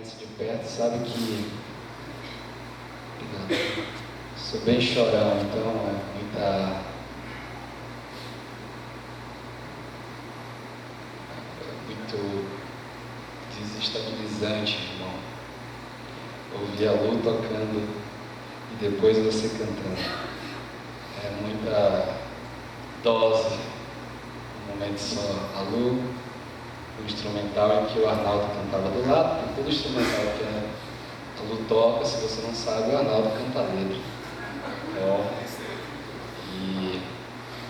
conhece de perto sabe que sou bem chorão, então é muito desestabilizante, irmão. Ouvir a Lu tocando e depois você cantando. É muita dose, um momento só. A Lu, o instrumental em que o Arnaldo cantava do lado, tem todo instrumental que a Lu toca, se você não sabe, o Arnaldo canta a letra. E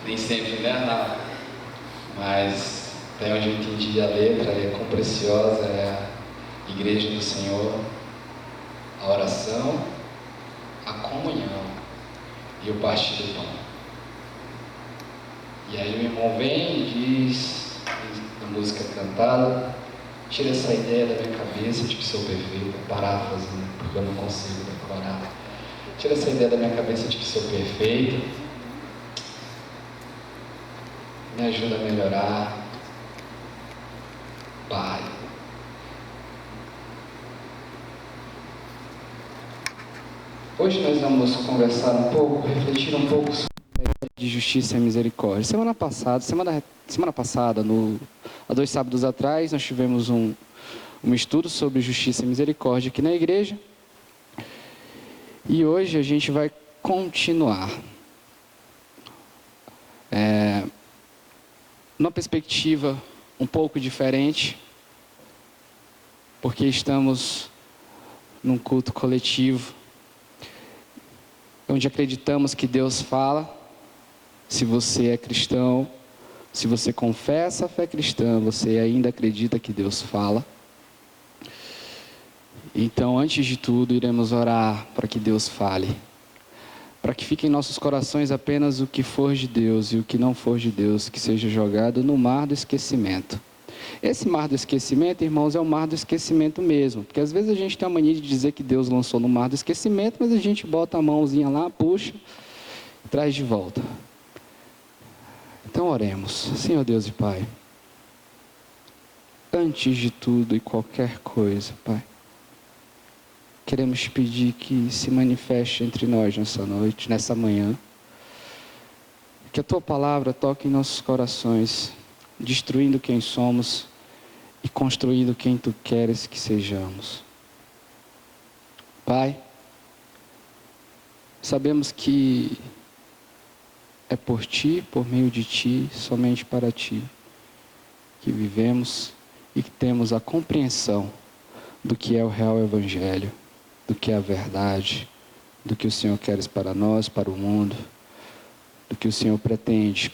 nem sempre, né, Arnaldo? Mas até onde eu entendi a letra, é quão preciosa é a igreja do Senhor, a oração, a comunhão e o partir do pão. E aí o irmão vem e diz, na música cantada, tira essa ideia da minha cabeça de que sou perfeito, paráfrase, né? Porque eu não consigo decorar. Tira essa ideia da minha cabeça de que sou perfeito, me ajuda a melhorar, Pai. Hoje nós vamos conversar um pouco, refletir um pouco sobre a ideia de justiça e misericórdia. Semana passada, há 2 sábados atrás, nós tivemos um estudo sobre justiça e misericórdia aqui na igreja. E hoje a gente vai continuar. Numa perspectiva um pouco diferente, porque estamos num culto coletivo, onde acreditamos que Deus fala. Se você é cristão, se você confessa a fé cristã, você ainda acredita que Deus fala. Então, antes de tudo, iremos orar para que Deus fale, para que fique em nossos corações apenas o que for de Deus e o que não for de Deus, que seja jogado no mar do esquecimento. Esse mar do esquecimento, irmãos, é o mar do esquecimento mesmo, porque às vezes a gente tem a mania de dizer que Deus lançou no mar do esquecimento, mas a gente bota a mãozinha lá, puxa e traz de volta. Então oremos. Senhor Deus e Pai, antes de tudo e qualquer coisa, Pai, queremos te pedir que se manifeste entre nós nessa noite, nessa manhã, que a Tua palavra toque em nossos corações, destruindo quem somos e construindo quem Tu queres que sejamos. Pai, sabemos que é por Ti, por meio de Ti, somente para Ti, que vivemos e que temos a compreensão do que é o real Evangelho, do que é a verdade, do que o Senhor quer para nós, para o mundo, do que o Senhor pretende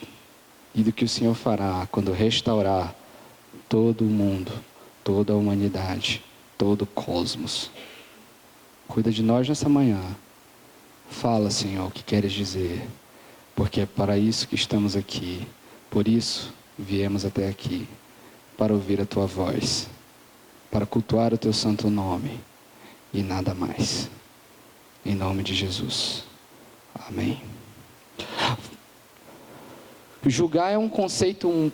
e do que o Senhor fará quando restaurar todo o mundo, toda a humanidade, todo o cosmos. Cuida de nós nessa manhã. Fala, Senhor, o que queres dizer, porque é para isso que estamos aqui. Por isso viemos até aqui, para ouvir a Tua voz, para cultuar o Teu santo nome e nada mais. Em nome de Jesus. Amém. Julgar é um conceito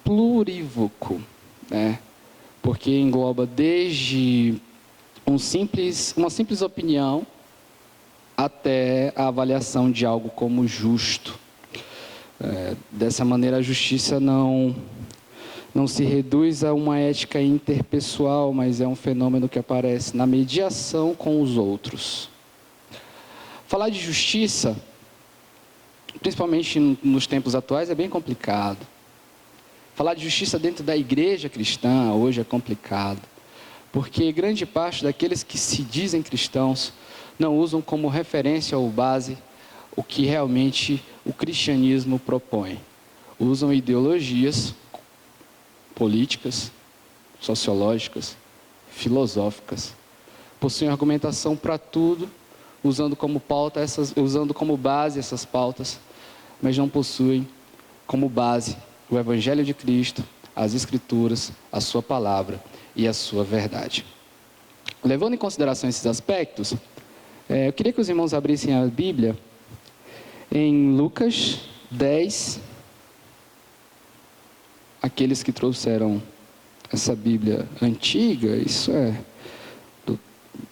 plurívoco, né? Porque engloba desde uma simples opinião até a avaliação de algo como justo. Dessa maneira, a justiça não se reduz a uma ética interpessoal, mas é um fenômeno que aparece na mediação com os outros. Falar de justiça, principalmente nos tempos atuais, é bem complicado. Falar de justiça dentro da igreja cristã hoje é complicado, porque grande parte daqueles que se dizem cristãos não usam como referência ou base o que realmente o cristianismo propõe. Usam ideologias políticas, sociológicas, filosóficas. Possuem argumentação para tudo, usando como base essas pautas, mas não possuem como base o Evangelho de Cristo, as Escrituras, a sua palavra e a sua verdade. Levando em consideração esses aspectos, eu queria que os irmãos abrissem a Bíblia em Lucas 10. Aqueles que trouxeram essa Bíblia antiga, isso é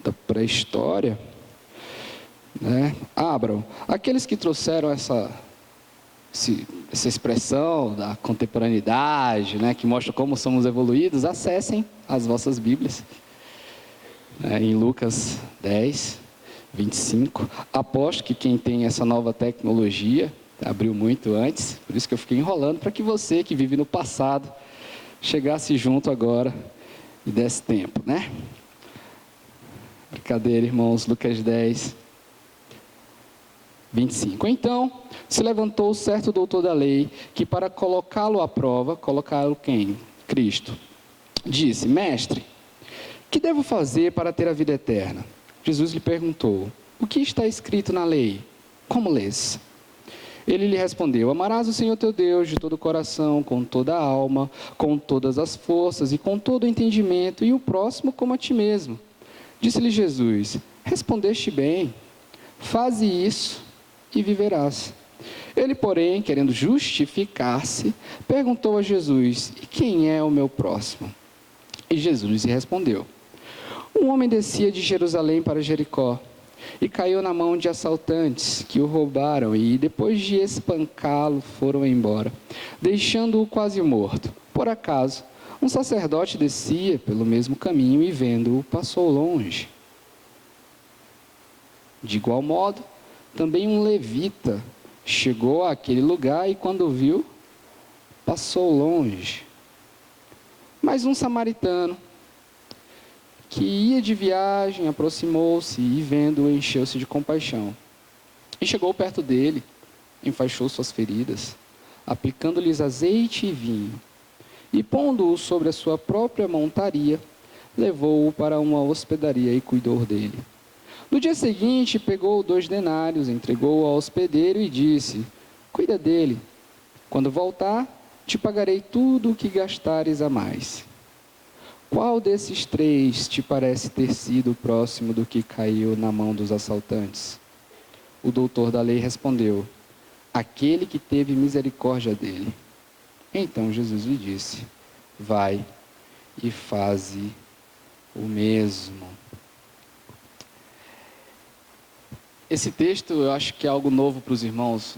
da pré-história, né? Abram. Aqueles que trouxeram essa expressão da contemporaneidade, né, que mostra como somos evoluídos, acessem as vossas Bíblias, né, em Lucas 10, 25. Aposto que quem tem essa nova tecnologia abriu muito antes, por isso que eu fiquei enrolando, para que você que vive no passado chegasse junto agora e desse tempo, né? Brincadeira, irmãos. Lucas 10, 25. Então, se levantou certo doutor da lei, que para colocá-lo à prova, colocaram quem? Cristo. Disse: mestre, que devo fazer para ter a vida eterna? Jesus lhe perguntou: o que está escrito na lei? Como lês? Ele lhe respondeu: amarás o Senhor teu Deus de todo o coração, com toda a alma, com todas as forças e com todo o entendimento, e o próximo como a ti mesmo. Disse-lhe Jesus: respondeste bem, faze isso e viverás. Ele, porém, querendo justificar-se, perguntou a Jesus: e quem é o meu próximo? E Jesus lhe respondeu: um homem descia de Jerusalém para Jericó, e caiu na mão de assaltantes, que o roubaram, e depois de espancá-lo, foram embora, deixando-o quase morto. Por acaso, um sacerdote descia pelo mesmo caminho, e vendo-o, passou longe. De igual modo, também um levita chegou àquele lugar, e quando o viu, passou longe. Mas um samaritano, que ia de viagem, aproximou-se e, vendo-o, encheu-se de compaixão. E chegou perto dele, enfaixou suas feridas, aplicando-lhes azeite e vinho. E, pondo-o sobre a sua própria montaria, levou-o para uma hospedaria e cuidou dele. No dia seguinte, pegou 2 denários, entregou-o ao hospedeiro e disse: cuida dele. Quando voltar, te pagarei tudo o que gastares a mais. Qual desses 3 te parece ter sido o próximo do que caiu na mão dos assaltantes? O doutor da lei respondeu: aquele que teve misericórdia dele. Então Jesus lhe disse: vai e faze o mesmo. Esse texto eu acho que é algo novo para os irmãos.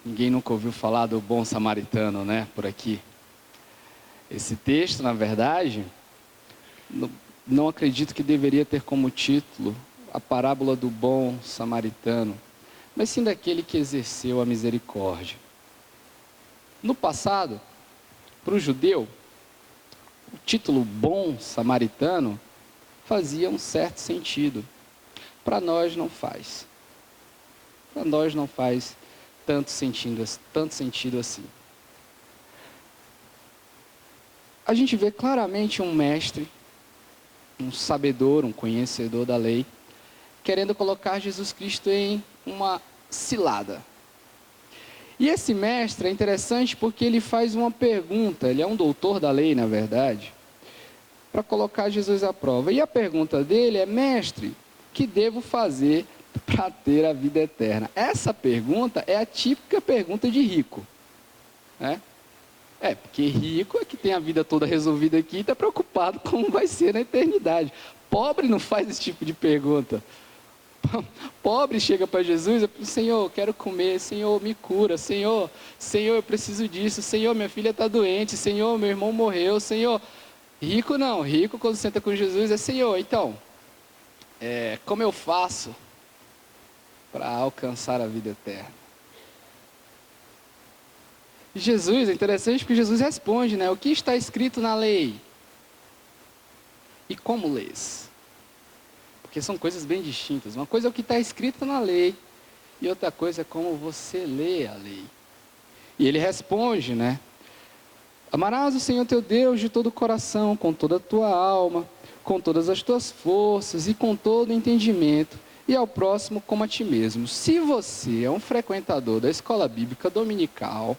Ninguém nunca ouviu falar do bom samaritano, né, por aqui. Esse texto, na verdade, não acredito que deveria ter como título a parábola do bom samaritano, mas sim daquele que exerceu a misericórdia. No passado, para o judeu, o título bom samaritano fazia um certo sentido. Para nós não faz. Para nós não faz tanto sentido assim. A gente vê claramente um mestre, um sabedor, um conhecedor da lei, querendo colocar Jesus Cristo em uma cilada. E esse mestre é interessante porque ele faz uma pergunta, ele é um doutor da lei, na verdade, para colocar Jesus à prova. E a pergunta dele é: mestre, que devo fazer para ter a vida eterna? Essa pergunta é a típica pergunta de rico, né? Porque rico é que tem a vida toda resolvida aqui e está preocupado com como vai ser na eternidade. Pobre não faz esse tipo de pergunta. Pobre chega para Jesus e diz: Senhor, eu quero comer, Senhor, me cura, Senhor, eu preciso disso, Senhor, minha filha está doente, Senhor, meu irmão morreu, Senhor. Rico não, rico quando senta com Jesus é: Senhor, então, como eu faço para alcançar a vida eterna? Jesus, é interessante porque Jesus responde, né? O que está escrito na lei? E como lês? Porque são coisas bem distintas. Uma coisa é o que está escrito na lei, e outra coisa é como você lê a lei. E ele responde, né? Amarás o Senhor teu Deus de todo o coração, com toda a tua alma, com todas as tuas forças e com todo o entendimento, e ao próximo como a ti mesmo. Se você é um frequentador da escola bíblica dominical,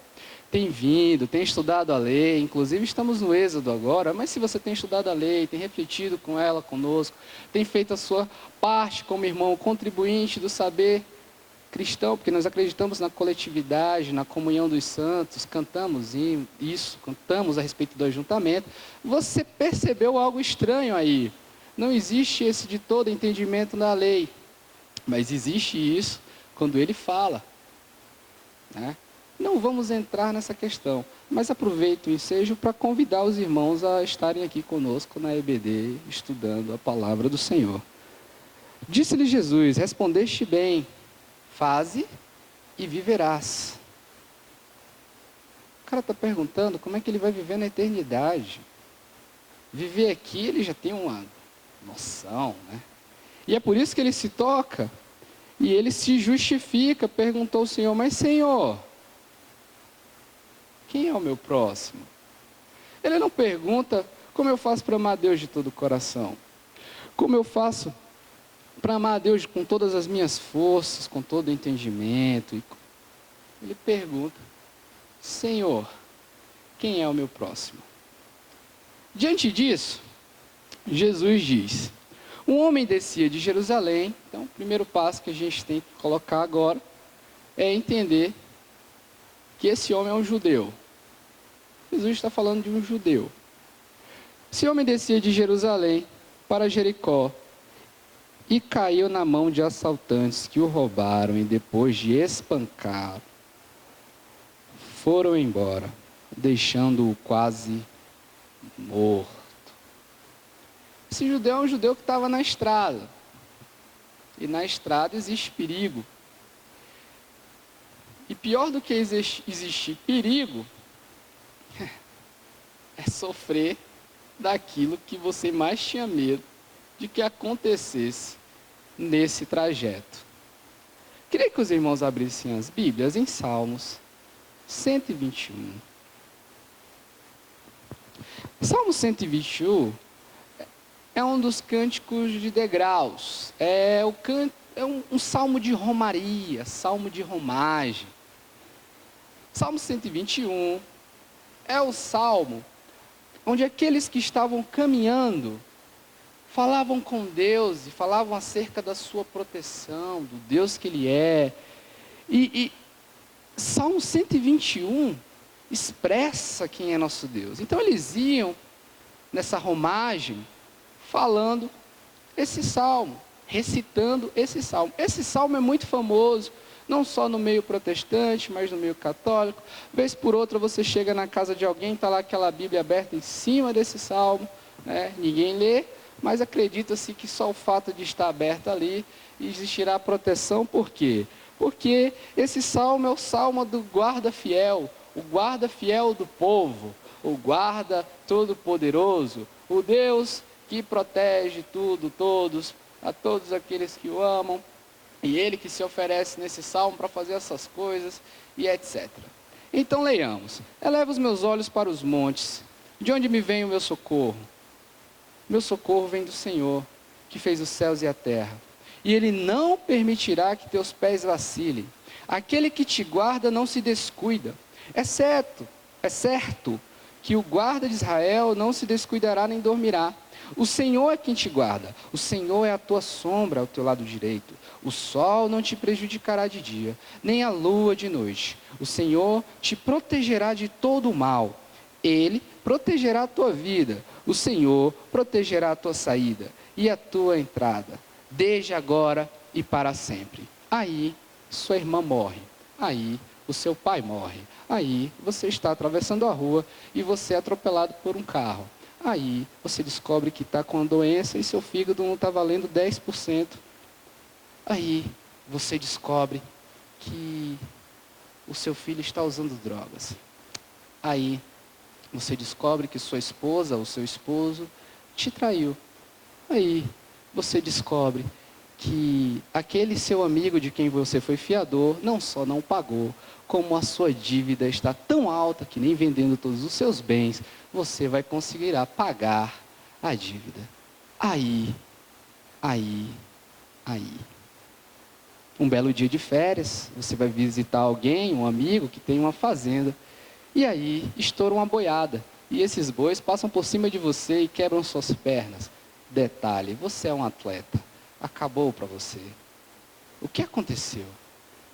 tem vindo, tem estudado a lei, inclusive estamos no Êxodo agora, mas se você tem estudado a lei, tem refletido com ela, conosco, tem feito a sua parte como irmão contribuinte do saber, cristão, porque nós acreditamos na coletividade, na comunhão dos santos, cantamos isso, cantamos a respeito do ajuntamento, você percebeu algo estranho aí. Não existe esse de todo entendimento da lei, mas existe isso quando ele fala, né? Não vamos entrar nessa questão, mas aproveito o ensejo para convidar os irmãos a estarem aqui conosco na EBD, estudando a palavra do Senhor. Disse-lhe Jesus: respondeste bem, faze e viverás. O cara está perguntando como é que ele vai viver na eternidade. Viver aqui, ele já tem uma noção, né? E é por isso que ele se toca, e ele se justifica, perguntou ao Senhor: mas Senhor, quem é o meu próximo? Ele não pergunta como eu faço para amar a Deus de todo o coração, como eu faço para amar a Deus com todas as minhas forças, com todo o entendimento. Ele pergunta: Senhor, quem é o meu próximo? Diante disso, Jesus diz: um homem descia de Jerusalém. Então, o primeiro passo que a gente tem que colocar agora é entender que esse homem é um judeu. Jesus está falando de um judeu. Esse homem descia de Jerusalém para Jericó e caiu na mão de assaltantes que o roubaram, e depois de espancá-lo, foram embora, deixando-o quase morto. Esse judeu é um judeu que estava na estrada. E na estrada existe perigo. E pior do que existir perigo, é sofrer daquilo que você mais tinha medo de que acontecesse nesse trajeto. Queria que os irmãos abrissem as Bíblias em Salmos 121. Salmo 121 é um dos cânticos de degraus. É um salmo de romaria, salmo de romagem. Salmo 121 é o salmo onde aqueles que estavam caminhando falavam com Deus e falavam acerca da sua proteção, do Deus que Ele é. E Salmo 121 expressa quem é nosso Deus. Então eles iam nessa romagem falando esse salmo, recitando esse salmo. Esse salmo é muito famoso, não só no meio protestante, mas no meio católico. Vez por outra você chega na casa de alguém, está lá aquela Bíblia aberta em cima desse salmo, né? Ninguém lê, mas acredita-se que só o fato de estar aberto ali existirá proteção. Por quê? Porque esse salmo é o salmo do guarda fiel, o guarda fiel do povo, o guarda todo-poderoso, o Deus que protege tudo, todos, a todos aqueles que o amam, e Ele que se oferece nesse salmo para fazer essas coisas, e etc. Então leiamos: eleva os meus olhos para os montes, de onde me vem o meu socorro? Meu socorro vem do Senhor, que fez os céus e a terra, e Ele não permitirá que teus pés vacilem. Aquele que te guarda não se descuida. É certo que o guarda de Israel não se descuidará nem dormirá. O Senhor é quem te guarda, o Senhor é a tua sombra ao teu lado direito. O sol não te prejudicará de dia, nem a lua de noite. O Senhor te protegerá de todo o mal. Ele protegerá a tua vida. O Senhor protegerá a tua saída e a tua entrada, desde agora e para sempre. Aí sua irmã morre, aí o seu pai morre, aí você está atravessando a rua e você é atropelado por um carro. Aí você descobre que está com a doença e seu fígado não está valendo 10%. Aí você descobre que o seu filho está usando drogas. Aí você descobre que sua esposa ou seu esposo te traiu. Aí você descobre que aquele seu amigo de quem você foi fiador não só não pagou, como a sua dívida está tão alta que nem vendendo todos os seus bens você vai conseguir pagar a dívida. Aí. Um belo dia de férias, você vai visitar alguém, um amigo que tem uma fazenda, e aí estoura uma boiada, e esses bois passam por cima de você e quebram suas pernas. Detalhe, você é um atleta, acabou para você. O que aconteceu?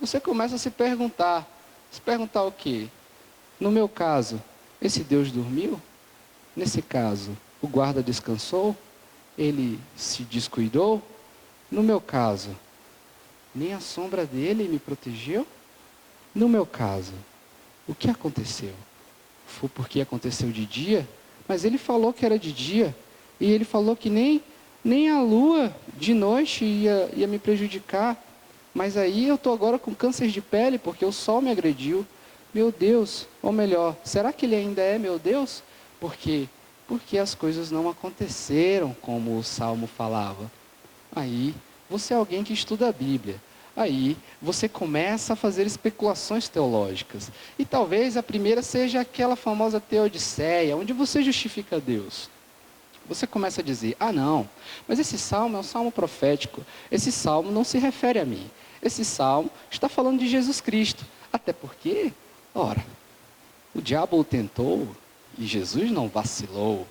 você começa a se perguntar. Se perguntar o quê? No meu caso, esse Deus dormiu? Nesse caso, o guarda descansou? Ele se descuidou? No meu caso, nem a sombra dele me protegeu? No meu caso, o que aconteceu? Foi porque aconteceu de dia? Mas ele falou que era de dia. E ele falou que nem a lua de noite ia me prejudicar. Mas aí eu estou agora com câncer de pele porque o sol me agrediu. Meu Deus, ou melhor, será que ele ainda é meu Deus? Por quê? Porque as coisas não aconteceram como o Salmo falava. Aí, você é alguém que estuda a Bíblia. Aí, você começa a fazer especulações teológicas. E talvez a primeira seja aquela famosa teodiceia, onde você justifica Deus. Você começa a dizer, não, mas esse salmo é um salmo profético. Esse salmo não se refere a mim. Esse salmo está falando de Jesus Cristo. Até porque, ora, o diabo o tentou e Jesus não vacilou.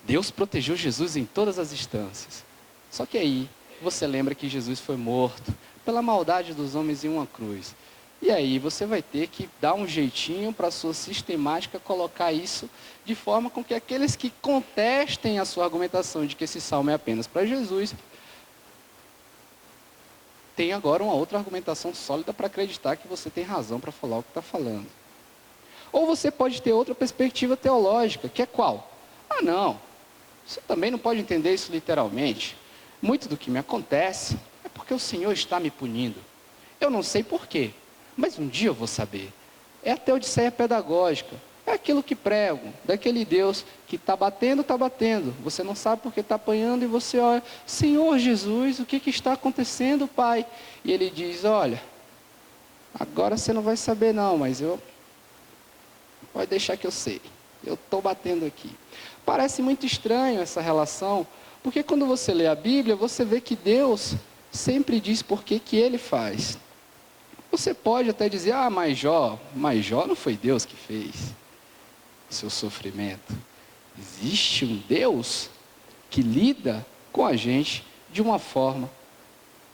Deus protegeu Jesus em todas as instâncias. Só que aí, você lembra que Jesus foi morto pela maldade dos homens em uma cruz. E aí você vai ter que dar um jeitinho para a sua sistemática colocar isso de forma com que aqueles que contestem a sua argumentação de que esse salmo é apenas para Jesus, tenham agora uma outra argumentação sólida para acreditar que você tem razão para falar o que está falando. Ou você pode ter outra perspectiva teológica, que é qual? Não, você também não pode entender isso literalmente. Muito do que me acontece é porque o Senhor está me punindo. Eu não sei porquê, mas um dia eu vou saber. É a teodiceia pedagógica. É aquilo que prego, daquele Deus que está batendo, está batendo. Você não sabe porque está apanhando e você olha, Senhor Jesus, o que está acontecendo, Pai? E ele diz, olha, agora você não vai saber não, mas pode deixar que eu sei. Eu estou batendo aqui. Parece muito estranho essa relação, porque quando você lê a Bíblia, você vê que Deus sempre diz por que ele faz. Você pode até dizer, mas Jó não foi Deus que fez o seu sofrimento. Existe um Deus que lida com a gente de uma forma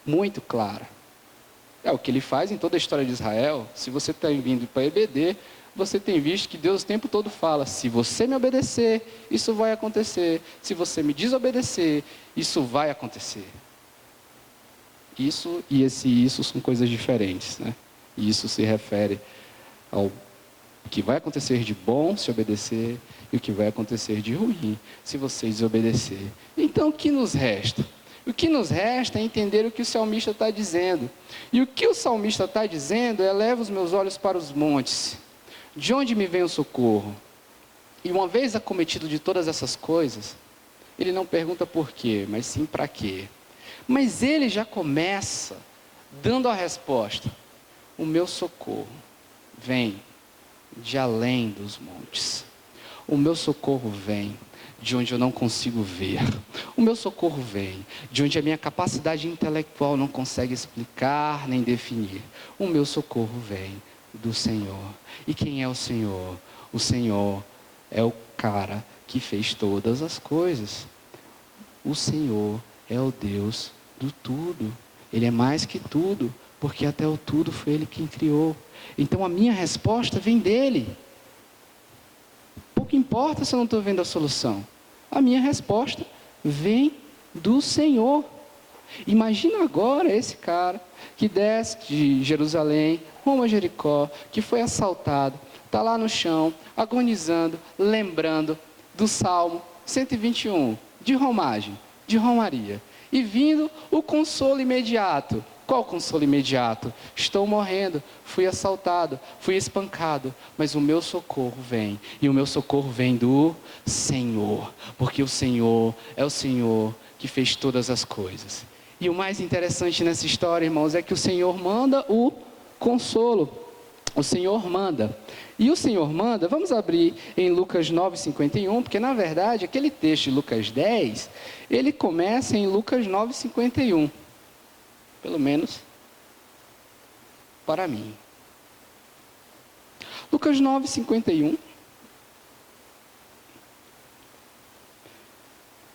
muito clara. É o que ele faz em toda a história de Israel. Se você está vindo para EBD, você tem visto que Deus o tempo todo fala, se você me obedecer, isso vai acontecer. Se você me desobedecer, isso vai acontecer. Isso e isso são coisas diferentes, né? E isso se refere ao que vai acontecer de bom se obedecer e o que vai acontecer de ruim se você desobedecer. Então, o que nos resta? O que nos resta é entender o que o salmista está dizendo. E o que o salmista está dizendo é, eleva os meus olhos para os montes. De onde me vem o socorro? E uma vez acometido de todas essas coisas, ele não pergunta por quê, mas sim para quê. Mas ele já começa dando a resposta. O meu socorro vem de além dos montes. O meu socorro vem de onde eu não consigo ver. O meu socorro vem de onde a minha capacidade intelectual não consegue explicar nem definir. O meu socorro vem do Senhor. E quem é o Senhor? O Senhor é o cara que fez todas as coisas. O Senhor é o Deus do tudo. Ele é mais que tudo, porque até o tudo foi Ele quem criou. Então a minha resposta vem dEle. Pouco importa se eu não estou vendo a solução. A minha resposta vem do Senhor. Imagina agora esse cara que desce de Jerusalém, rumo a Jericó, que foi assaltado, está lá no chão, agonizando, lembrando do Salmo 121, de romagem, de romaria, e vindo o consolo imediato. Qual consolo imediato? Estou morrendo, fui assaltado, fui espancado, mas o meu socorro vem, e o meu socorro vem do Senhor, porque o Senhor é o Senhor que fez todas as coisas. E o mais interessante nessa história, irmãos, é que o Senhor manda o consolo. O Senhor manda. E o Senhor manda, vamos abrir em Lucas 9:51, porque na verdade aquele texto de Lucas 10, ele começa em Lucas 9:51. Pelo menos para mim. Lucas 9:51.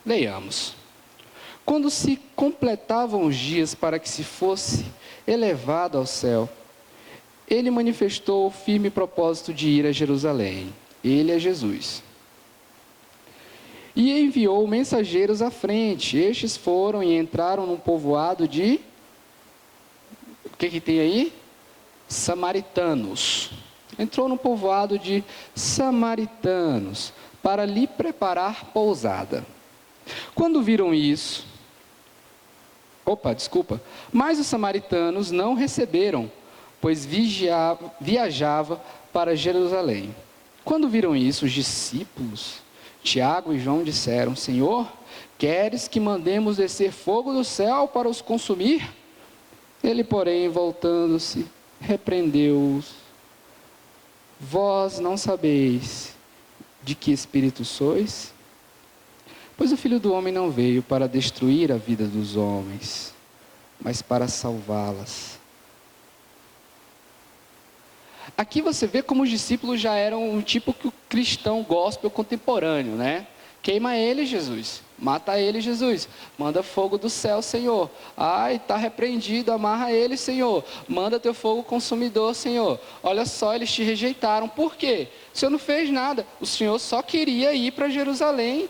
Leiamos. Quando se completavam os dias para que se fosse elevado ao céu, ele manifestou o firme propósito de ir a Jerusalém. Ele é Jesus. E enviou mensageiros à frente. Estes foram e entraram num povoado de... O que tem aí? Samaritanos. Entrou no povoado de samaritanos, para lhe preparar pousada. Quando viram isso... Mas os samaritanos não receberam, pois viajava para Jerusalém. Quando viram isso, os discípulos, Tiago e João, disseram: Senhor, queres que mandemos descer fogo do céu para os consumir? Ele, porém, voltando-se, repreendeu-os. Vós não sabeis de que espírito sois? Pois o Filho do Homem não veio para destruir a vida dos homens, mas para salvá-las. Aqui você vê como os discípulos já eram um tipo cristão gospel contemporâneo, né? Queima ele, Jesus. Mata ele, Jesus. Manda fogo do céu, Senhor. Ai, está repreendido, amarra ele, Senhor. Manda teu fogo consumidor, Senhor. Olha só, eles te rejeitaram. Por quê? O Senhor não fez nada. O Senhor só queria ir para Jerusalém.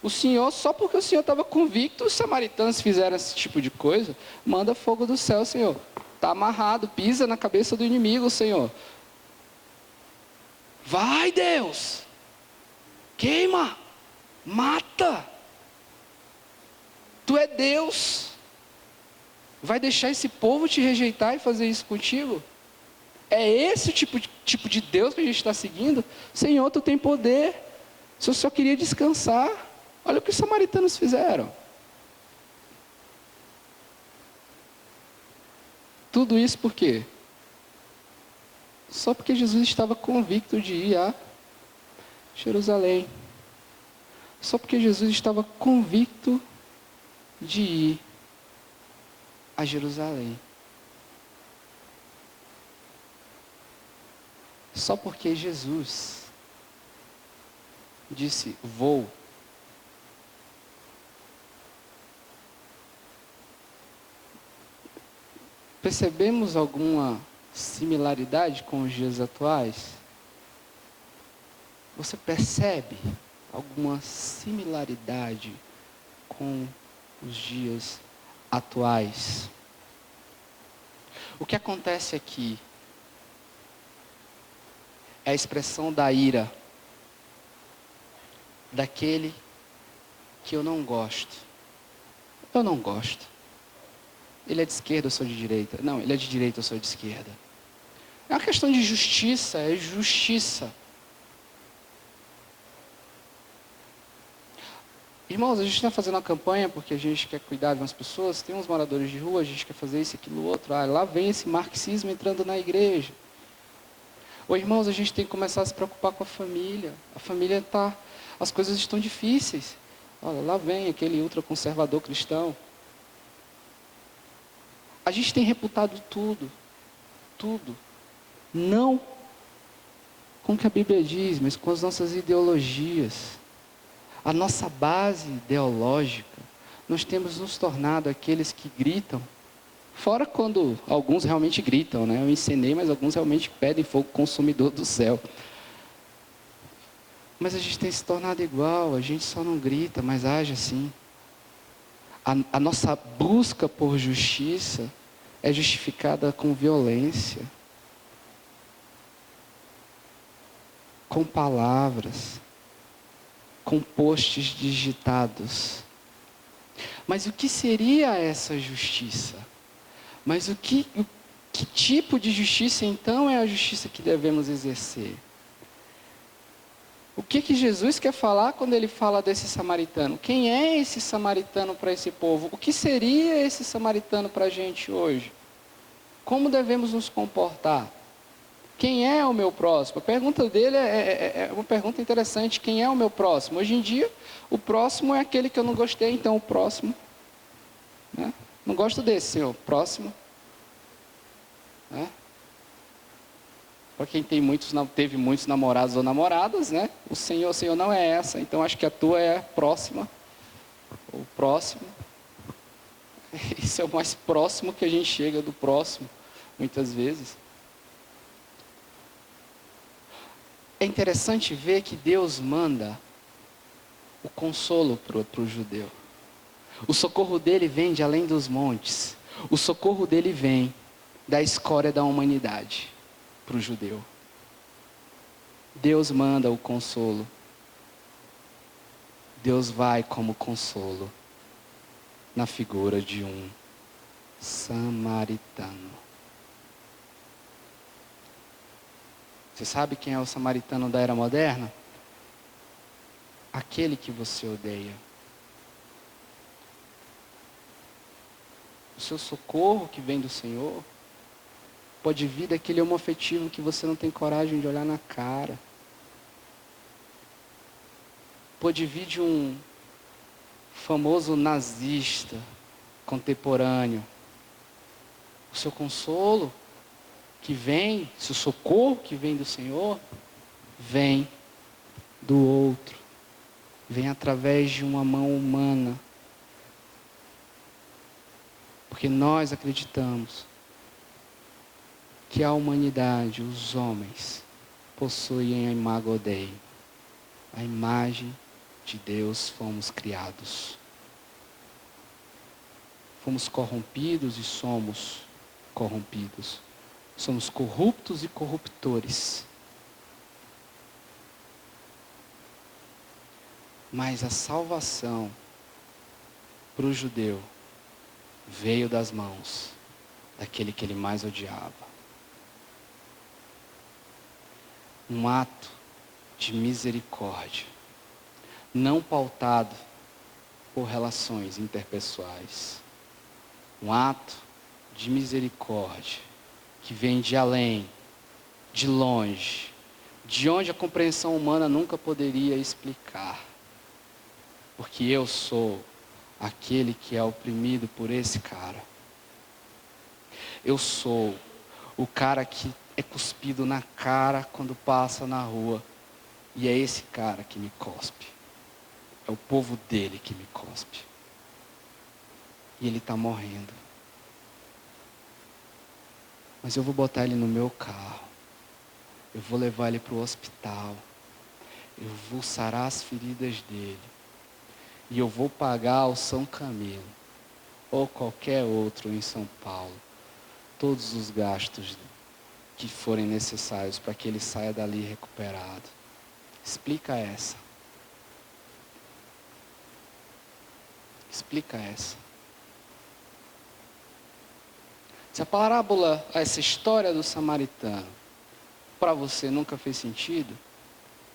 O Senhor, só porque o Senhor estava convicto, os samaritanos fizeram esse tipo de coisa. Manda fogo do céu, Senhor. Está amarrado, pisa na cabeça do inimigo, Senhor. Vai, Deus. Queima. Mata. Tu é Deus. Vai deixar esse povo te rejeitar e fazer isso contigo? É esse o tipo de Deus que a gente está seguindo? Senhor, tu tem poder. O Senhor só queria descansar. Olha o que os samaritanos fizeram. Tudo isso por quê? Só porque Jesus estava convicto de ir a Jerusalém. Só porque Jesus estava convicto de ir a Jerusalém. Só porque Jesus disse: vou. Percebemos alguma similaridade com os dias atuais? Você percebe alguma similaridade com os dias atuais? O que acontece aqui é a expressão da ira daquele que eu não gosto. Eu não gosto. Ele é de esquerda, eu sou de direita. Não, ele é de direita, eu sou de esquerda. É uma questão de justiça, é justiça. Irmãos, a gente está fazendo uma campanha porque a gente quer cuidar de umas pessoas, tem uns moradores de rua, a gente quer fazer isso, aquilo, outro. Ah, lá vem esse marxismo entrando na igreja. Ô irmãos, a gente tem que começar a se preocupar com a família. A família está... As coisas estão difíceis. Olha, lá vem aquele ultraconservador cristão. A gente tem reputado tudo. Não com o que a Bíblia diz, mas com as nossas ideologias. A nossa base ideológica. Nós temos nos tornado aqueles que gritam. Fora quando alguns realmente gritam, né? Eu ensinei, mas alguns realmente pedem fogo consumidor do céu. Mas a gente tem se tornado igual, a gente só não grita, mas age assim. A nossa busca por justiça é justificada com violência, com palavras, com posts digitados. Mas o que seria essa justiça? Mas que tipo de justiça então é a justiça que devemos exercer? O que Jesus quer falar quando ele fala desse samaritano? Quem é esse samaritano para esse povo? O que seria esse samaritano para a gente hoje? Como devemos nos comportar? Quem é o meu próximo? A pergunta dele é uma pergunta interessante. Quem é o meu próximo? Hoje em dia, o próximo é aquele que eu não gostei, então o próximo. Né? Não gosto desse, Senhor. Próximo. Né? Para quem teve muitos namorados ou namoradas, né? O Senhor não é essa, então acho que a tua é a próxima. O próximo. Isso é o mais próximo que a gente chega do próximo, muitas vezes. É interessante ver que Deus manda o consolo para o judeu. O socorro dele vem de além dos montes. O socorro dele vem da escória da humanidade para o judeu. Deus manda o consolo. Deus vai como consolo na figura de um samaritano. Você sabe quem é o samaritano da era moderna? Aquele que você odeia. O seu socorro que vem do Senhor pode vir daquele homoafetivo que você não tem coragem de olhar na cara. Pode vir de um famoso nazista contemporâneo. O seu consolo que vem, se o socorro que vem do Senhor, vem do outro. Vem através de uma mão humana. Porque nós acreditamos que a humanidade, os homens, possuem a imago Dei. A imagem de Deus fomos criados. Fomos corrompidos e somos corrompidos. Somos corruptos e corruptores. Mas a salvação para o judeu veio das mãos daquele que ele mais odiava. Um ato de misericórdia, não pautado por relações interpessoais. Um ato de misericórdia que vem de além, de longe, de onde a compreensão humana nunca poderia explicar. Porque eu sou aquele que é oprimido por esse cara. Eu sou o cara que é cuspido na cara quando passa na rua. E é esse cara que me cospe. É o povo dele que me cospe. E ele está morrendo. Mas eu vou botar ele no meu carro. Eu vou levar ele para o hospital. Eu vou sarar as feridas dele. E eu vou pagar ao São Camilo, ou qualquer outro em São Paulo, todos os gastos que forem necessários para que ele saia dali recuperado. Explica essa. Explica essa. Se a parábola, essa história do samaritano, para você nunca fez sentido,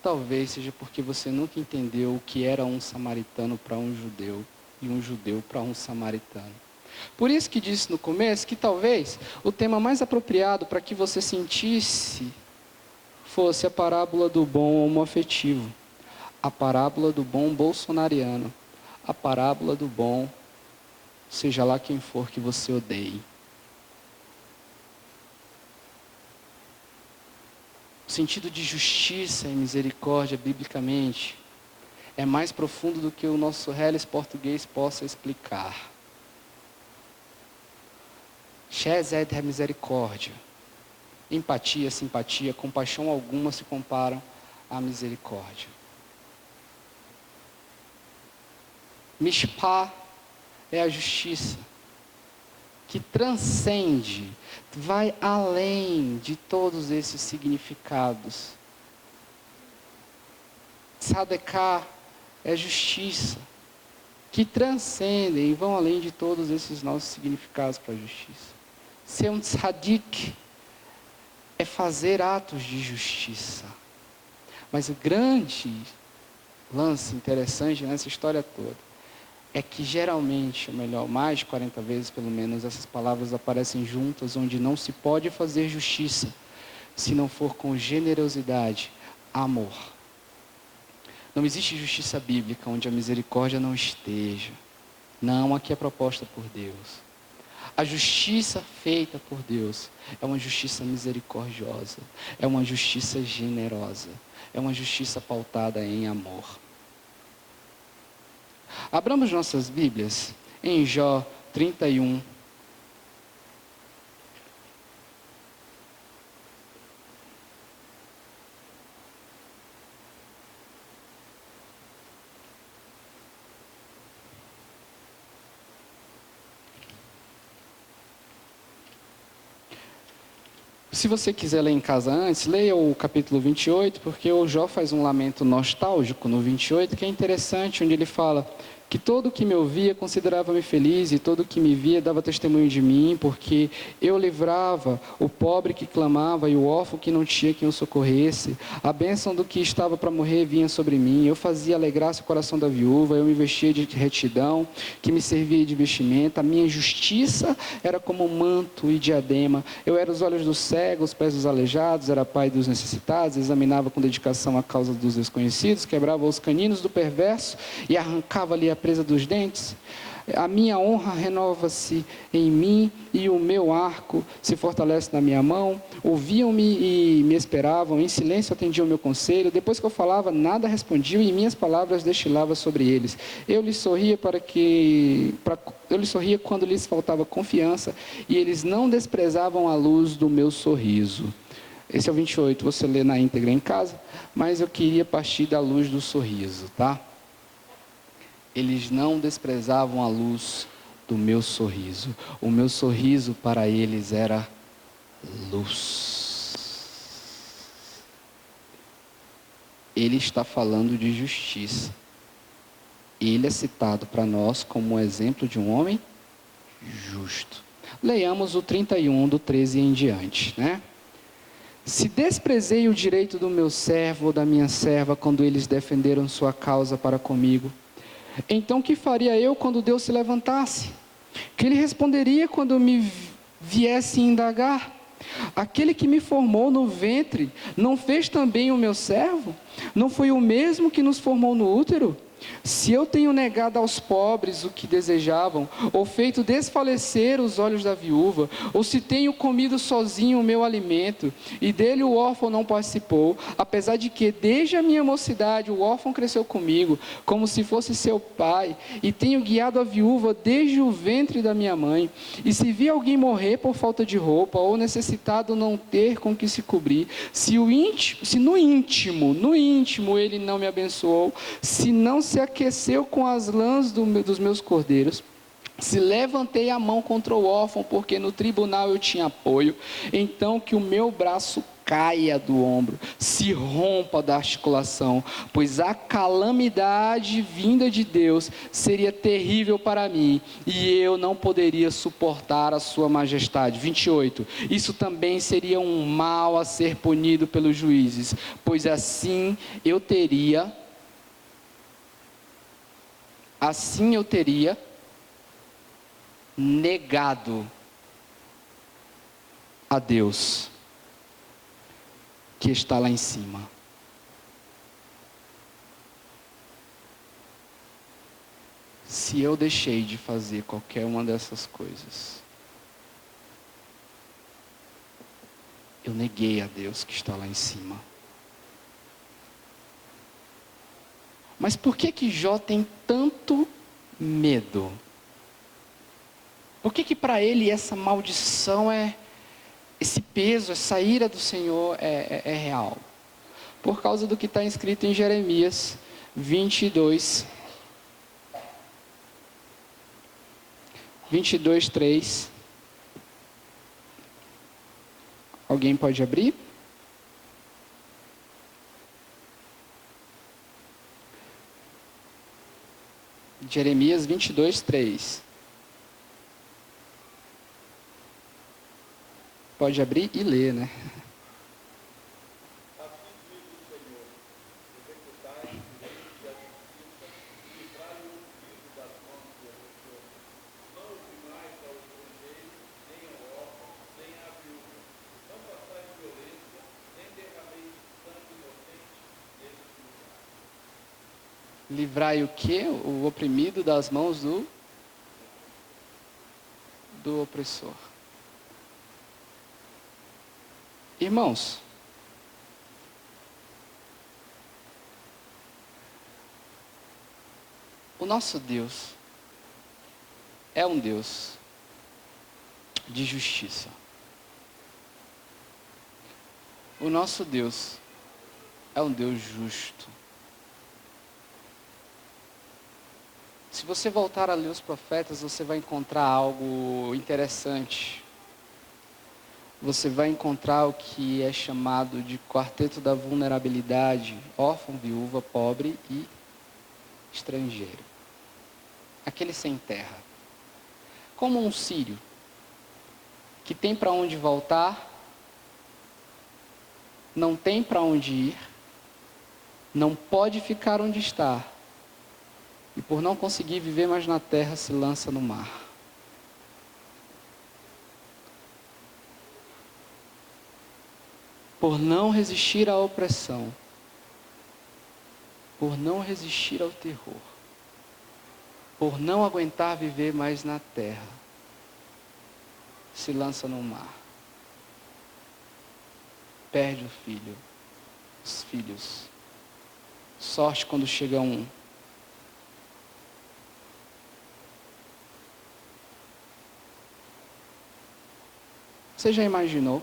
talvez seja porque você nunca entendeu o que era um samaritano para um judeu e um judeu para um samaritano. Por isso que disse no começo que talvez o tema mais apropriado para que você sentisse fosse a parábola do bom homoafetivo, a parábola do bom bolsonariano, a parábola do bom, seja lá quem for que você odeie. O sentido de justiça e misericórdia, biblicamente, é mais profundo do que o nosso reles português possa explicar. Chesed é misericórdia. Empatia, simpatia, compaixão alguma se comparam à misericórdia. Mishpah é a justiça, que transcende, vai além de todos esses significados. Tzedakah é justiça, que transcendem e vão além de todos esses nossos significados para a justiça. Ser um tzadik é fazer atos de justiça. Mas o grande lance interessante nessa história toda é que geralmente, ou melhor, mais de 40 vezes pelo menos, essas palavras aparecem juntas, onde não se pode fazer justiça se não for com generosidade, amor. Não existe justiça bíblica onde a misericórdia não esteja. Não, aqui é proposta por Deus. A justiça feita por Deus é uma justiça misericordiosa, é uma justiça generosa, é uma justiça pautada em amor. Abramos nossas Bíblias em Jó 31. Se você quiser ler em casa antes, leia o capítulo 28, porque o Jó faz um lamento nostálgico no 28, que é interessante, onde ele fala que todo que me ouvia considerava-me feliz, e todo que me via dava testemunho de mim, porque eu livrava o pobre que clamava e o órfão que não tinha quem o socorresse. A bênção do que estava para morrer vinha sobre mim. Eu fazia alegrar-se o coração da viúva, eu me vestia de retidão, que me servia de vestimenta. A minha justiça era como um manto e diadema. Eu era os olhos dos cegos, os pés dos aleijados, era pai dos necessitados, examinava com dedicação a causa dos desconhecidos, quebrava os caninos do perverso e arrancava-lhe a presa dos dentes. A minha honra renova-se em mim e o meu arco se fortalece na minha mão. Ouviam-me e me esperavam, em silêncio atendiam o meu conselho. Depois que eu falava, nada respondiam e minhas palavras destilava sobre eles. Eu lhes sorria eu lhes sorria quando lhes faltava confiança e eles não desprezavam a luz do meu sorriso. Esse é o 28, você lê na íntegra em casa, mas eu queria partir da luz do sorriso, tá? Eles não desprezavam a luz do meu sorriso. O meu sorriso para eles era luz. Ele está falando de justiça. Ele é citado para nós como um exemplo de um homem justo. Leiamos o 31, do 13 em diante, né? Se desprezei o direito do meu servo ou da minha serva quando eles defenderam sua causa para comigo, então que faria eu quando Deus se levantasse? Que ele responderia quando me viesse indagar? Aquele que me formou no ventre, não fez também o meu servo? Não foi o mesmo que nos formou no útero? Se eu tenho negado aos pobres o que desejavam, ou feito desfalecer os olhos da viúva, ou se tenho comido sozinho o meu alimento, e dele o órfão não participou, apesar de que desde a minha mocidade o órfão cresceu comigo, como se fosse seu pai, e tenho guiado a viúva desde o ventre da minha mãe, e se vi alguém morrer por falta de roupa, ou necessitado não ter com que se cobrir, se no íntimo ele não me abençoou, se não se aqueceu com as lãs dos meus cordeiros, se levantei a mão contra o órfão, porque no tribunal eu tinha apoio, então que o meu braço caia do ombro, se rompa da articulação, pois a calamidade vinda de Deus seria terrível para mim, e eu não poderia suportar a sua majestade. 28. Isso também seria um mal a ser punido pelos juízes, pois assim eu teria negado a Deus que está lá em cima. Se eu deixei de fazer qualquer uma dessas coisas, eu neguei a Deus que está lá em cima. Mas por que Jó tem tanto medo? Por que para ele essa maldição esse peso, essa ira do Senhor é real? Por causa do que está escrito em Jeremias 22, 3. Alguém pode abrir? Jeremias 22, 3. Pode abrir e ler, né? Livrai o quê? O oprimido das mãos do opressor. Irmãos, o nosso Deus é um Deus de justiça. O nosso Deus é um Deus justo. Se você voltar a ler os profetas, você vai encontrar algo interessante. Você vai encontrar o que é chamado de quarteto da vulnerabilidade: órfão, viúva, pobre e estrangeiro. Aquele sem terra. Como um sírio que tem para onde voltar, não tem para onde ir, não pode ficar onde está, e por não conseguir viver mais na terra, se lança no mar. Por não resistir à opressão, por não resistir ao terror, por não aguentar viver mais na terra, se lança no mar. Perde o filho, os filhos. Sorte quando chega um. Você já imaginou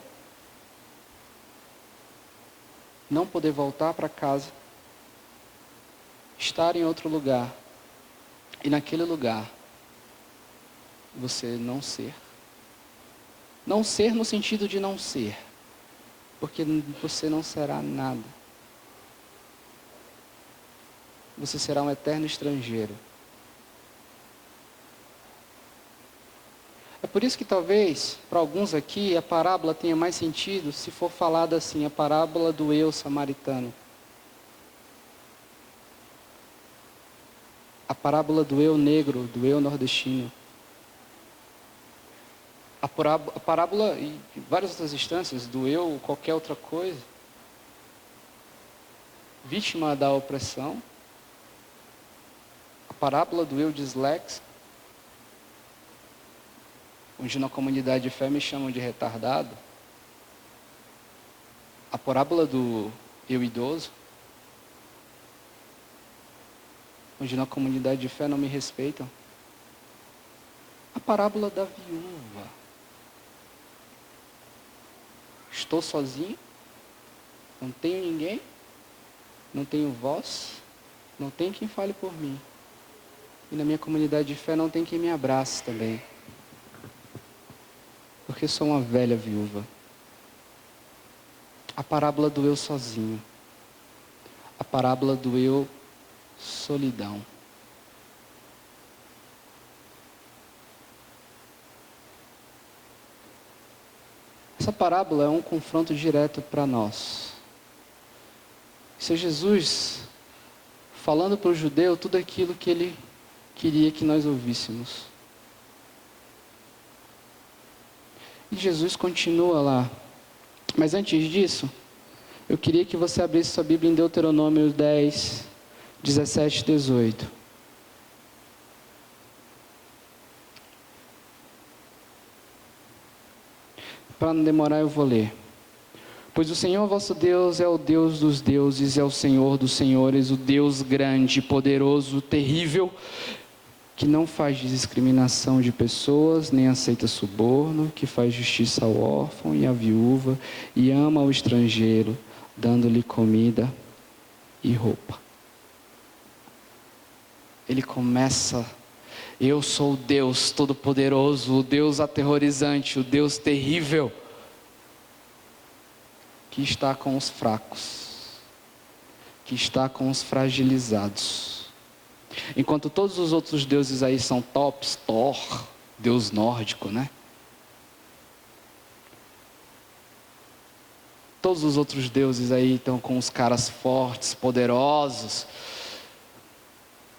não poder voltar para casa, estar em outro lugar, e naquele lugar você não ser? Não ser no sentido de não ser, porque você não será nada. Você será um eterno estrangeiro. É por isso que talvez, para alguns aqui, a parábola tenha mais sentido se for falada assim, a parábola do eu samaritano. A parábola do eu negro, do eu nordestino. A parábola, e várias outras instâncias, do eu qualquer outra coisa. Vítima da opressão. A parábola do eu dislexo, onde na comunidade de fé me chamam de retardado. A parábola do eu idoso, onde na comunidade de fé não me respeitam. A parábola da viúva. Estou sozinho, não tenho ninguém, não tenho voz, não tem quem fale por mim. E na minha comunidade de fé não tem quem me abrace também. Porque sou uma velha viúva. A parábola do eu sozinho. A parábola do eu solidão. Essa parábola é um confronto direto para nós. Isso é Jesus falando para o judeu tudo aquilo que ele queria que nós ouvíssemos. E Jesus continua lá. Mas antes disso, eu queria que você abrisse sua Bíblia em Deuteronômio 10, 17 e 18. Para não demorar, eu vou ler. Pois o Senhor vosso Deus é o Deus dos deuses, é o Senhor dos senhores, o Deus grande, poderoso, terrível, que não faz discriminação de pessoas, nem aceita suborno, que faz justiça ao órfão e à viúva, e ama o estrangeiro, dando-lhe comida e roupa. Ele começa: eu sou o Deus Todo-Poderoso, o Deus aterrorizante, o Deus terrível, que está com os fracos, que está com os fragilizados. Enquanto todos os outros deuses aí são tops, Thor, deus nórdico, né? Todos os outros deuses aí estão com os caras fortes, poderosos.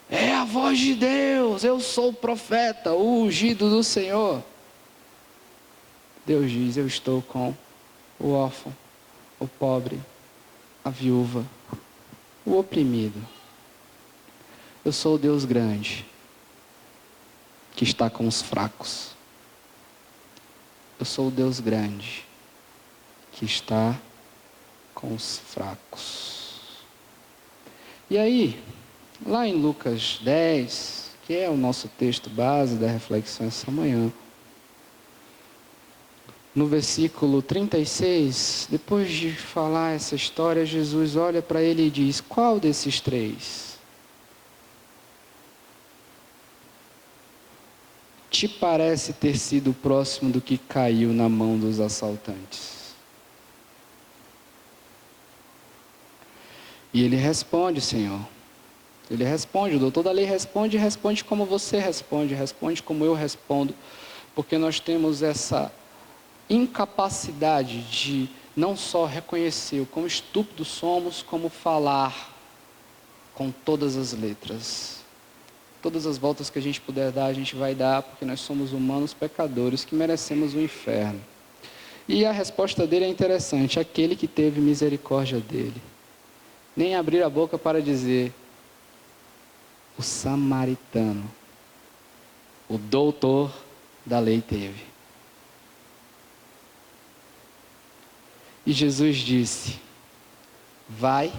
É a voz de Deus, eu sou o profeta, o ungido do Senhor. Deus diz: eu estou com o órfão, o pobre, a viúva, o oprimido. Eu sou o Deus grande, que está com os fracos. Eu sou o Deus grande, que está com os fracos. E aí, lá em Lucas 10, que é o nosso texto base da reflexão essa manhã. No versículo 36, depois de falar essa história, Jesus olha para ele e diz: qual desses três te parece ter sido próximo do que caiu na mão dos assaltantes? E ele responde: Senhor. Ele responde, o doutor da lei responde, e responde como você responde, responde como eu respondo, porque nós temos essa incapacidade de não só reconhecer o quão estúpidos somos, como falar com todas as letras. Todas as voltas que a gente puder dar, a gente vai dar, porque nós somos humanos pecadores que merecemos o inferno. E a resposta dele é interessante: aquele que teve misericórdia dele. Nem abrir a boca para dizer: o samaritano, o doutor da lei teve. E Jesus disse: vai,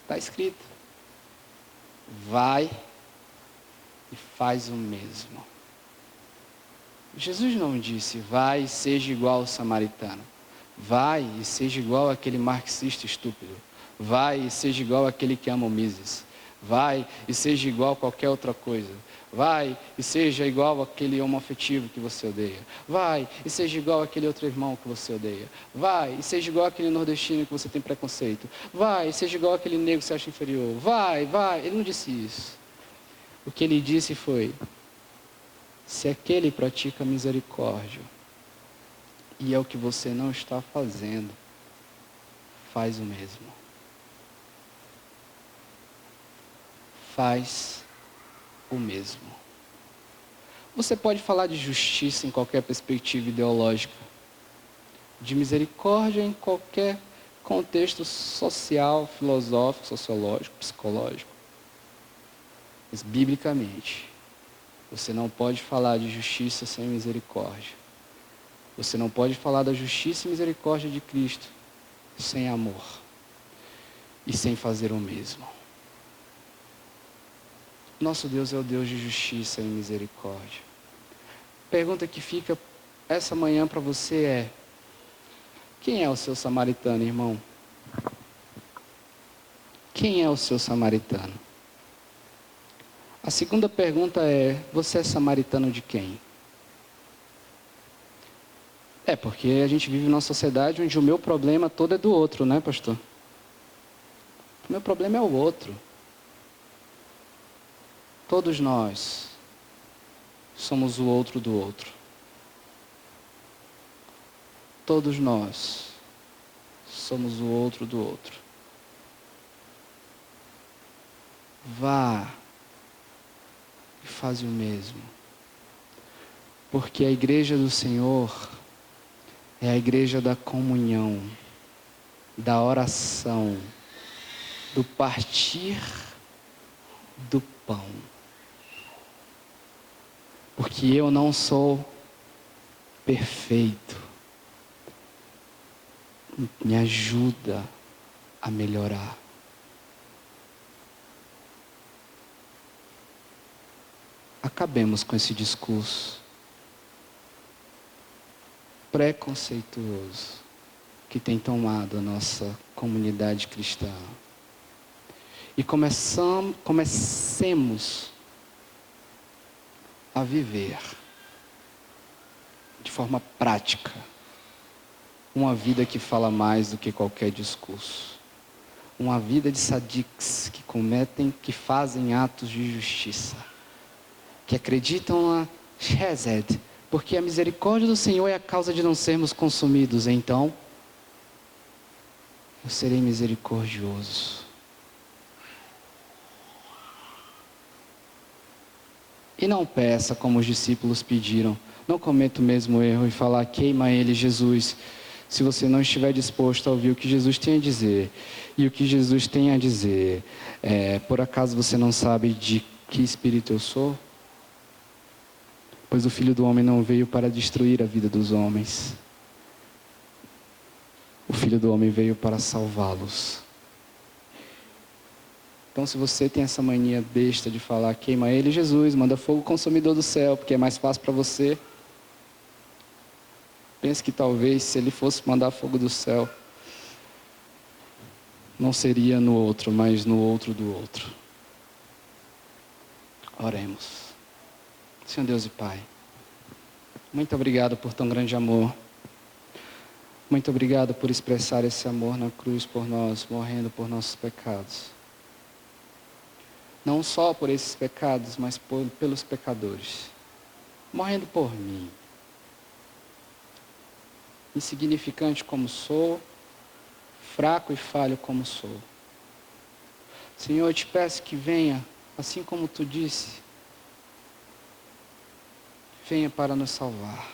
está escrito, vai e faz o mesmo. Jesus não disse: vai e seja igual ao samaritano. Vai e seja igual àquele marxista estúpido. Vai e seja igual àquele que ama o Mises. Vai e seja igual a qualquer outra coisa. Vai e seja igual àquele homoafetivo que você odeia. Vai e seja igual àquele outro irmão que você odeia. Vai e seja igual àquele nordestino que você tem preconceito. Vai e seja igual àquele negro que você acha inferior. Vai. Ele não disse isso. O que ele disse foi: se aquele pratica misericórdia, e é o que você não está fazendo, faz o mesmo. Faz o mesmo. Você pode falar de justiça em qualquer perspectiva ideológica, de misericórdia em qualquer contexto social, filosófico, sociológico, psicológico. Mas, biblicamente, você não pode falar de justiça sem misericórdia. Você não pode falar da justiça e misericórdia de Cristo sem amor e sem fazer o mesmo. Nosso Deus é o Deus de justiça e misericórdia. A pergunta que fica essa manhã para você é: quem é o seu samaritano, irmão? Quem é o seu samaritano? A segunda pergunta é: você é samaritano de quem? Porque a gente vive numa sociedade onde o meu problema todo é do outro, né, pastor? O meu problema é o outro. Todos nós somos o outro do outro. Todos nós somos o outro do outro. Vá e faz o mesmo. Porque a igreja do Senhor é a igreja da comunhão, da oração, do partir do pão. Porque eu não sou perfeito. Me ajuda a melhorar. Acabemos com esse discurso preconceituoso que tem tomado a nossa comunidade cristã. E comecemos a viver de forma prática uma vida que fala mais do que qualquer discurso. Uma vida de sadiques que fazem atos de justiça, que acreditam na Chesed, porque a misericórdia do Senhor é a causa de não sermos consumidos. Então, eu serei misericordioso. E não peça como os discípulos pediram. Não cometa o mesmo erro e falar: queima ele, Jesus, se você não estiver disposto a ouvir o que Jesus tem a dizer. E o que Jesus tem a dizer por acaso você não sabe de que espírito eu sou? Pois o Filho do Homem não veio para destruir a vida dos homens. O Filho do Homem veio para salvá-los. Então, se você tem essa mania besta de falar, queima ele, Jesus, manda fogo consumidor do céu, porque é mais fácil para você. Pense que talvez, se ele fosse mandar fogo do céu, não seria no outro, mas no outro do outro. Oremos. Senhor Deus e Pai, muito obrigado por tão grande amor. Muito obrigado por expressar esse amor na cruz por nós, morrendo por nossos pecados. Não só por esses pecados, mas pelos pecadores. Morrendo por mim. Insignificante como sou, fraco e falho como sou. Senhor, eu te peço que venha, assim como tu disse, venha para nos salvar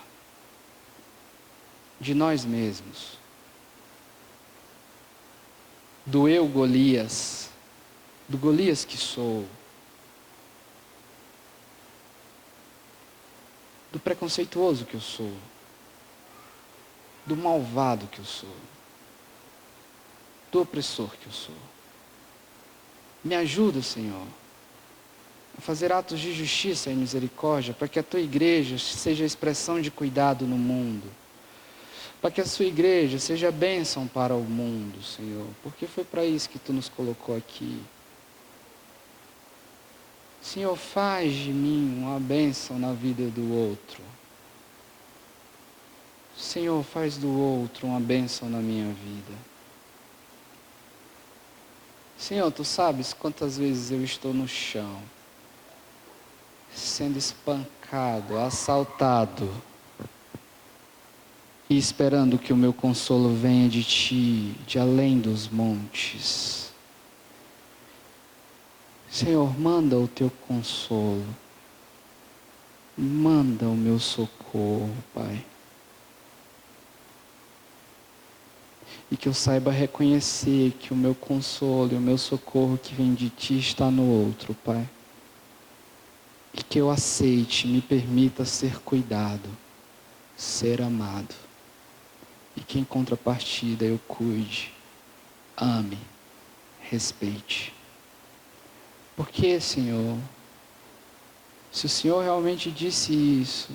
de nós mesmos, do eu Golias, do Golias que sou, do preconceituoso que eu sou, do malvado que eu sou, do opressor que eu sou. Me ajuda, Senhor, a fazer atos de justiça e misericórdia, para que a tua igreja seja a expressão de cuidado no mundo, para que a sua igreja seja bênção para o mundo, Senhor, porque foi para isso que tu nos colocou aqui. Senhor, faz de mim uma bênção na vida do outro. Senhor, faz do outro uma bênção na minha vida. Senhor, tu sabes quantas vezes eu estou no chão, sendo espancado, assaltado, e esperando que o meu consolo venha de ti, de além dos montes. Senhor, manda o teu consolo, manda o meu socorro, Pai. E que eu saiba reconhecer que o meu consolo e o meu socorro que vem de ti está no outro, Pai. E que eu aceite, me permita ser cuidado, ser amado. E que em contrapartida eu cuide, ame, respeite. Porque, Senhor, se o Senhor realmente disse isso,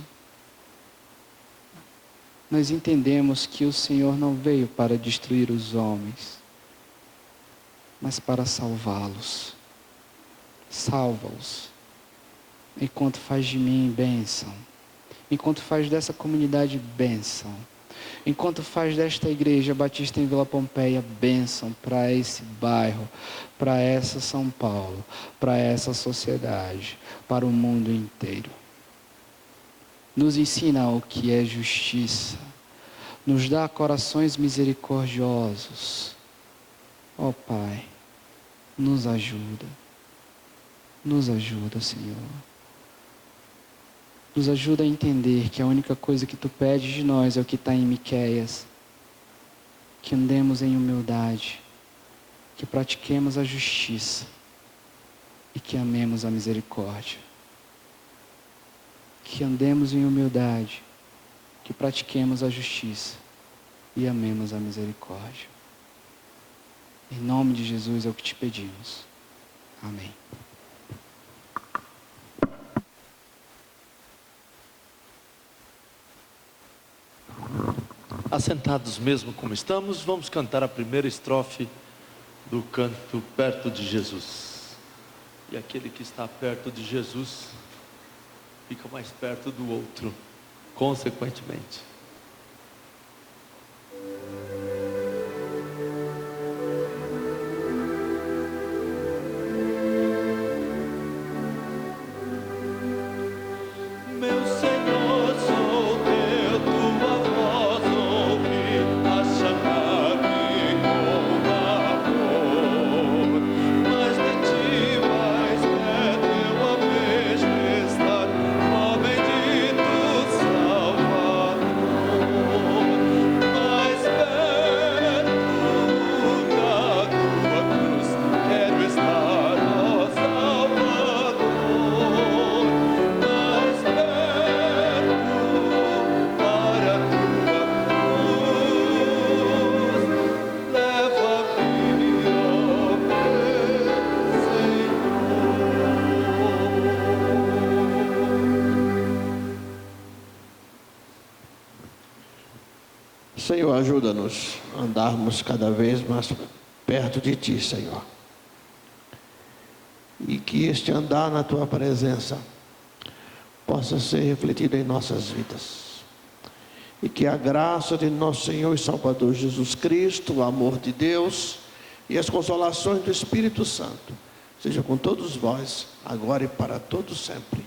nós entendemos que o Senhor não veio para destruir os homens, mas para salvá-los. Salva-os, enquanto faz de mim bênção, enquanto faz dessa comunidade bênção, enquanto faz desta igreja Batista em Vila Pompeia bênção para esse bairro, para essa São Paulo, para essa sociedade, para o mundo inteiro. Nos ensina o que é justiça, nos dá corações misericordiosos. Ó Pai, nos ajuda, Senhor. Nos ajuda a entender que a única coisa que tu pedes de nós é o que está em Miqueias. Que andemos em humildade, que pratiquemos a justiça e que amemos a misericórdia. Que andemos em humildade, que pratiquemos a justiça e amemos a misericórdia. Em nome de Jesus é o que te pedimos. Amém. Assentados mesmo como estamos, vamos cantar a primeira estrofe do canto Perto de Jesus. E aquele que está perto de Jesus fica mais perto do outro, consequentemente. Salvador. Senhor, ajuda-nos a andarmos cada vez mais perto de Ti, Senhor. E que este andar na Tua presença possa ser refletido em nossas vidas. E que a graça de nosso Senhor e Salvador Jesus Cristo, o amor de Deus e as consolações do Espírito Santo seja com todos vós, agora e para todos sempre.